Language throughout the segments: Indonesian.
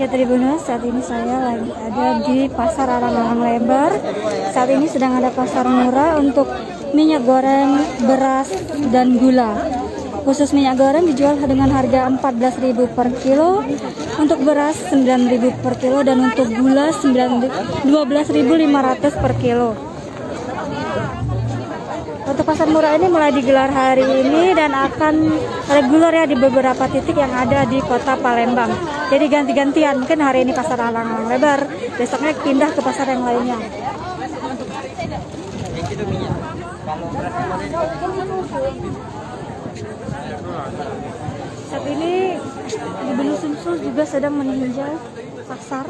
Ya Tribuners, saat ini saya lagi ada di Pasar Alang-Alang lebar. Saat ini sedang ada pasar murah untuk minyak goreng, beras, dan gula. Khusus minyak goreng dijual dengan harga 14.000 per kilo, untuk beras 9.000 per kilo, dan untuk gula 12.500 per kilo. Untuk pasar murah ini mulai digelar hari ini dan akan reguler ya di beberapa titik yang ada di kota Palembang. Jadi ganti-gantian, mungkin hari ini pasar Alang-Alang lebar, besoknya pindah ke pasar yang lainnya. Saat ini Gubernur Sumsel juga sedang meninjau pasar.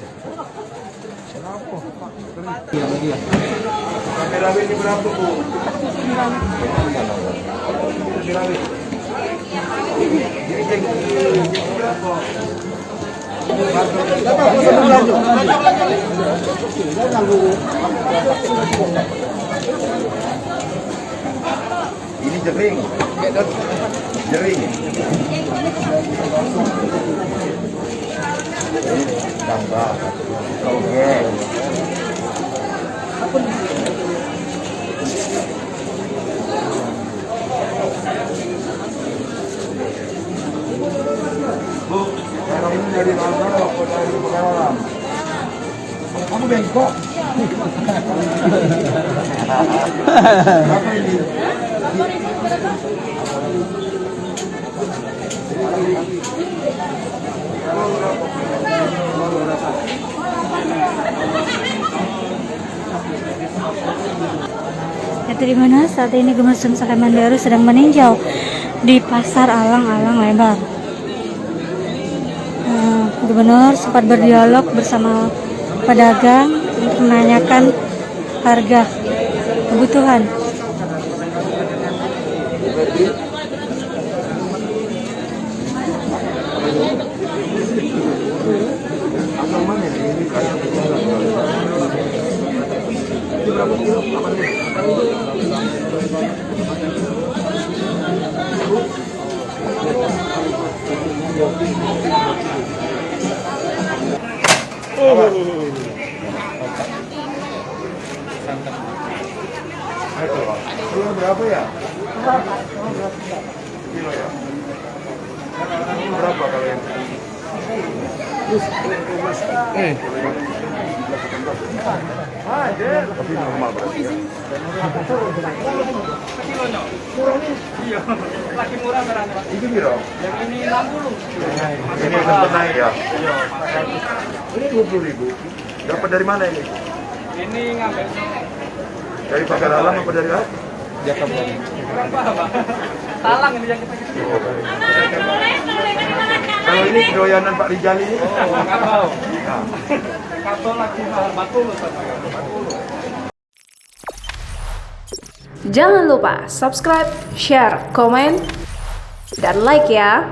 Cabai ini berapa, Bu? Ini jering. Jering. Tambah. Oke. Bu, sekarang ini dari Pasar atau dari Pekalongan? Kamu bengkok. Apa ini? Ya Tribuners, saat ini Gubernur Sumsel Herman Deru sedang meninjau di Pasar Alang-Alang lebar. Gubernur sempat berdialog bersama pedagang untuk menanyakan harga kebutuhan. Kilo berapa ya? Kilo ya? Berapa kalau yang? Tapi normal berarti ya? Iya, lagi murah berarti. Itu biro? Yang ini 60. Ini sempat naik ya? Ini 20.000. Dapat dari mana ini? Ini ngambil Dari Pasar Alang apa dari apa? berapa, Pak? Talang ini yang kita gitu. Kalau ini kedoyanan Pak Rijal ini? Nggak tahu. Nah. Karton lagi batul. Jangan lupa subscribe, share, komen, dan like ya.